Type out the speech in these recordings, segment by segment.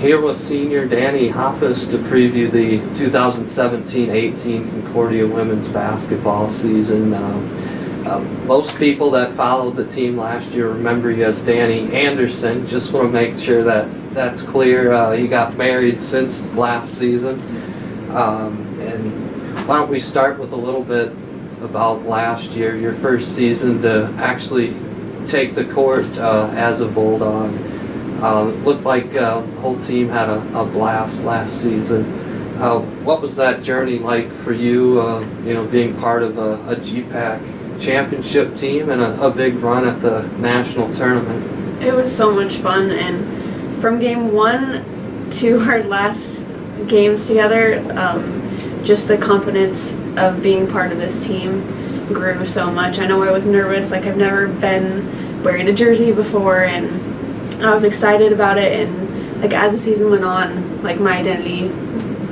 Here with senior Dani Hoppes to preview the 2017-18 Concordia women's basketball season. Most people that followed the team last year remember you as Danny Anderson. Just want to make sure that that's clear. You got married since last season. And why don't we start with a little bit about last year, your first season to actually take the court as a Bulldog. It looked like the whole team had a blast last season. What was that journey like for you, being part of a GPAC championship team and a big run at the national tournament? It was so much fun, and from game 1 to our last games together, just the confidence of being part of this team grew so much. I know I was nervous, like I've never been wearing a jersey before, and I was excited about it, and like as the season went on, like my identity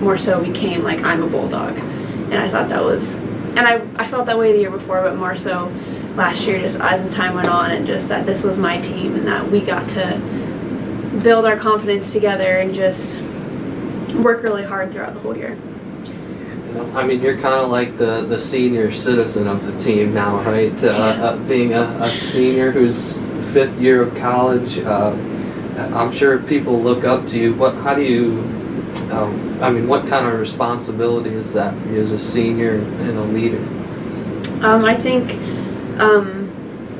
more so became like I'm a Bulldog, and I thought that was, and I felt that way the year before, but more so last year, just as the time went on, and just that this was my team and that we got to build our confidence together and just work really hard throughout the whole year. I mean, you're kind of like the senior citizen of the team now, right? Being a senior who's 5th year of college, I'm sure people look up to you. What kind of responsibility is that for you as a senior and a leader? I think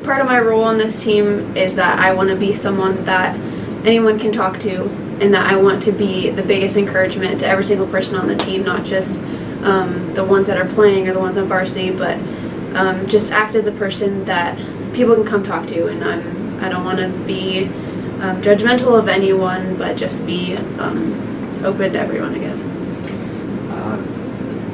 part of my role on this team is that I want to be someone that anyone can talk to, and that I want to be the biggest encouragement to every single person on the team, not just the ones that are playing or the ones on varsity, but just act as a person that people can come talk to. And I don't want to be judgmental of anyone, but just be open to everyone, I guess.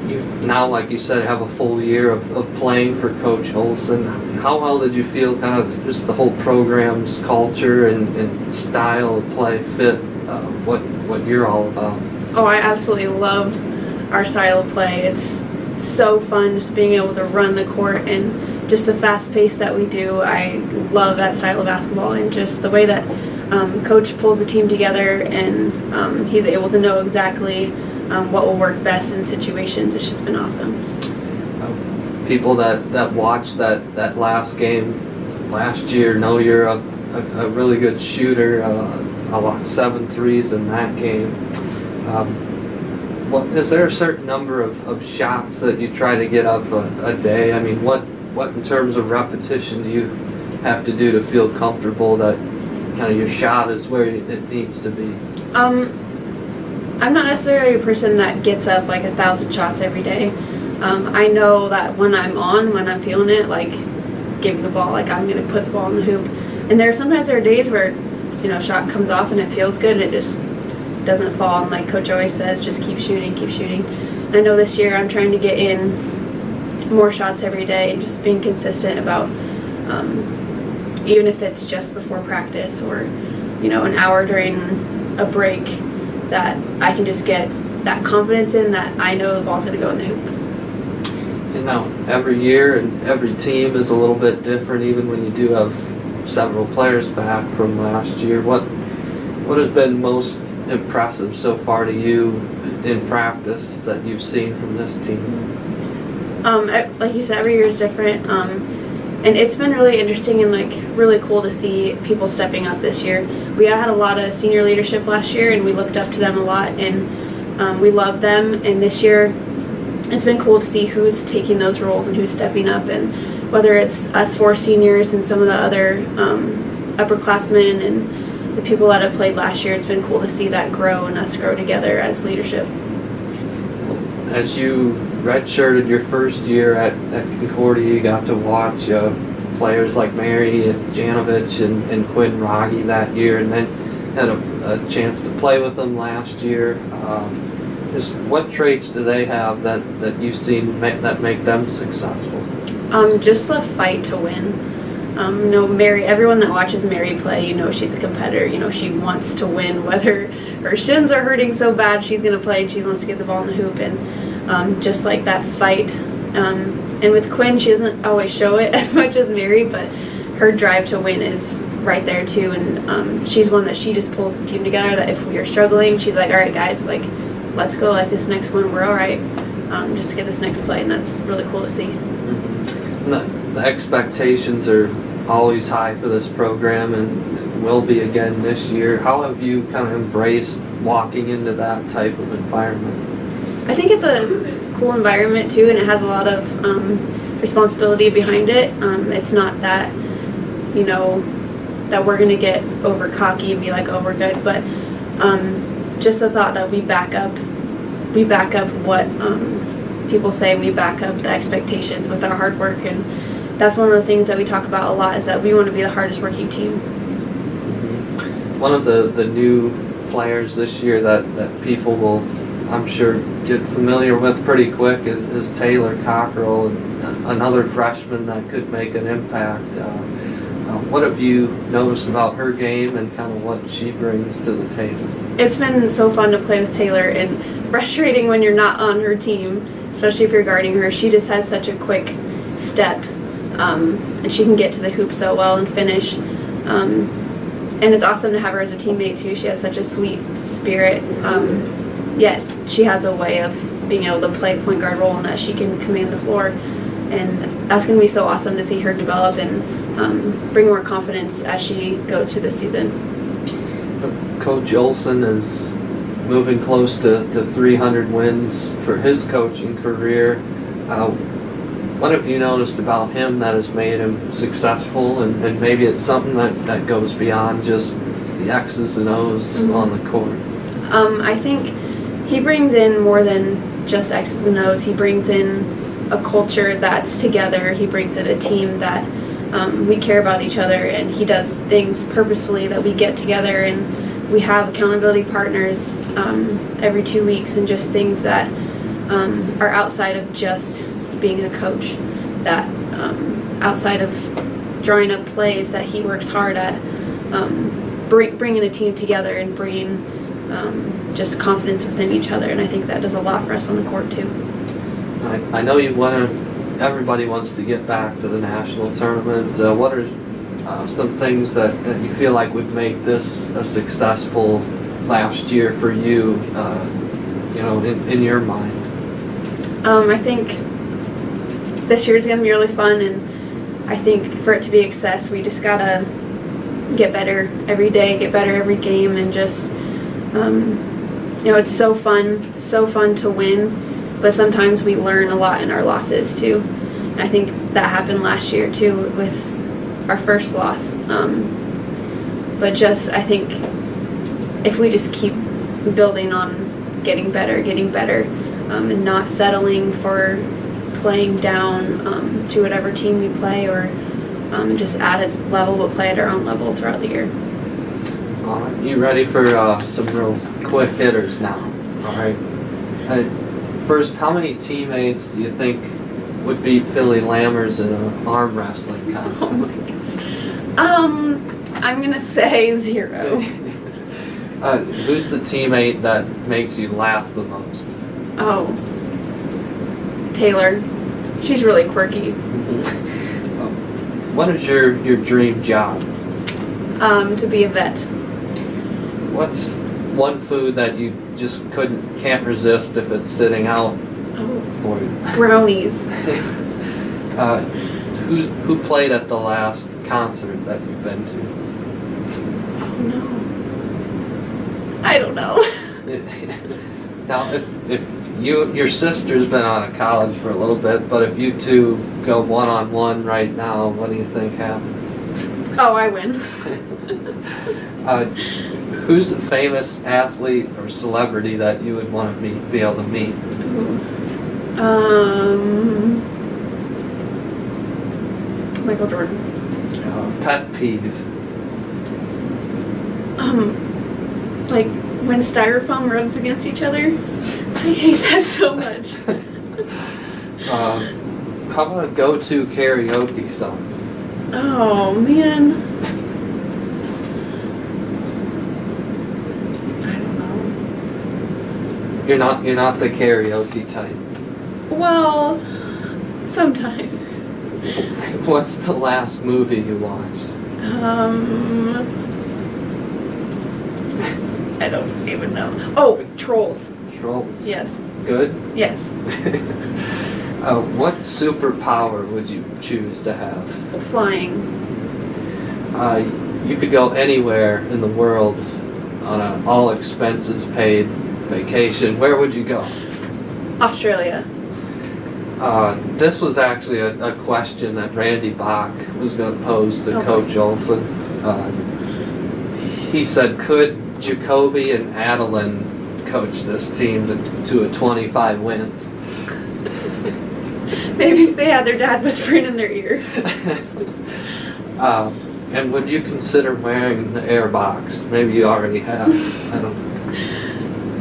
You now, like you said, have a full year of playing for Coach Olson. How well did you feel kind of just the whole program's culture and style of play fit what you're all about? Oh, I absolutely loved our style of play. It's so fun just being able to run the court and just the fast pace that we do. I love that style of basketball, and just the way that Coach pulls the team together, and he's able to know exactly what will work best in situations. It's just been awesome. People that watched that last game last year know you're a really good shooter, 7 threes in that game. Is there a certain number of shots that you try to get up a day? I mean, what in terms of repetition do you have to do to feel comfortable that kind of your shot is where it needs to be? I'm not necessarily a person that gets up like 1,000 shots every day. I know that when I'm feeling it, like give me the ball, like I'm going to put the ball in the hoop. And sometimes there are days where, shot comes off and it feels good and it just doesn't fall. And like Coach always says, just keep shooting, keep shooting. And I know this year I'm trying to get in more shots every day and just being consistent about, even if it's just before practice or, an hour during a break, that I can just get that confidence in that I know the ball's going to go in the hoop. And now every year and every team is a little bit different, even when you do have several players back from last year. What has been most impressive so far to you in practice that you've seen from this team? Like you said, every year is different. And it's been really interesting and like really cool to see people stepping up this year. We had a lot of senior leadership last year, and we looked up to them a lot, and we loved them. And this year, it's been cool to see who's taking those roles and who's stepping up, and whether it's us 4 seniors and some of the other upperclassmen and the people that have played last year. It's been cool to see that grow and us grow together as leadership. As you redshirted your first year at Concordia, you got to watch players like Mary Janovich and Quinn Rogge that year, and then had a chance to play with them last year. Just what traits do they have that you've seen that make them successful? Just the fight to win. Mary, everyone that watches Mary play, she's a competitor. She wants to win, whether her shins are hurting so bad, she's going to play and she wants to get the ball in the hoop. And just like that fight. And with Quinn, she doesn't always show it as much as Mary, but her drive to win is right there too, and she's one that she just pulls the team together. That if we are struggling, she's like, all right, guys, like, let's go. Like this next one, we're all right. Just to get this next play, and that's really cool to see. Mm-hmm. The expectations are always high for this program, and will be again this year. How have you kind of embraced walking into that type of environment? I think it's a cool environment too, and it has a lot of responsibility behind it. It's not that, you know, that we're gonna get over cocky and be like, oh, we're good, but just the thought that we back up what people say, we back up the expectations with our hard work, and that's one of the things that we talk about a lot, is that we want to be the hardest working team. One of the new players this year that people will, I'm sure, get familiar with pretty quick is Taylor Cockrell, another freshman that could make an impact. What have you noticed about her game and kind of what she brings to the table? It's been so fun to play with Taylor, and frustrating when you're not on her team, especially if you're guarding her. She just has such a quick step, and she can get to the hoop so well and finish. And it's awesome to have her as a teammate too. She has such a sweet spirit, yet she has a way of being able to play point guard role, and that she can command the floor. And that's going to be so awesome to see her develop and bring more confidence as she goes through this season. Coach Olson is moving close to 300 wins for his coaching career. What have you noticed about him that has made him successful, and maybe it's something that goes beyond just the X's and O's on the court? I think he brings in more than just X's and O's. He brings in a culture that's together. He brings in a team that we care about each other, and he does things purposefully that we get together, and we have accountability partners every 2 weeks, and just things that are outside of just being a coach, that outside of drawing up plays, that he works hard at bringing a team together and bringing just confidence within each other, and I think that does a lot for us on the court too. I know everybody wants to get back to the national tournament. What are some things that you feel like would make this a successful last year for you, in your mind? I think this year is going to be really fun, and I think for it to be a success, we just got to get better every day, get better every game, and just, it's so fun to win, but sometimes we learn a lot in our losses too. And I think that happened last year too with our first loss. But just, I think if we just keep building on getting better, and not settling for playing down to whatever team we play, or just at its level, but play at our own level throughout the year. All right, you ready for some real quick hitters now? All right. First, how many teammates do you think would beat Philly Lammers in an arm wrestling contest? Oh my gosh. I'm gonna say 0. Who's the teammate that makes you laugh the most? Oh, Taylor. She's really quirky. What is your dream job? To be a vet. What's one food that you just can't resist if it's sitting out for you? Brownies. Who played at the last concert that you've been to? Oh no. I don't know. Now, if your sister's been out of college for a little bit, but if you two go one-on-one right now, what do you think happens? Oh, I win. Who's a famous athlete or celebrity that you would want to be able to meet? Michael Jordan. Pet peeve. Like when styrofoam rubs against each other. I hate that so much. How about a go-to karaoke song? Oh man. I don't know. You're not the karaoke type. Well, sometimes. What's the last movie you watched? I don't even know. Oh, trolls. Trolls. Yes. Good? Yes. What superpower would you choose to have? Flying. You could go anywhere in the world on an all expenses paid vacation. Where would you go? Australia. This was actually a question that Randy Bach was going to pose to Okay. Coach Olson. He said, could Jacoby and Adeline coach this team to a 25 wins? Maybe if they had their dad whispering in their ear. And would you consider wearing the air box? Maybe you already have. I don't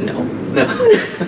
No. know.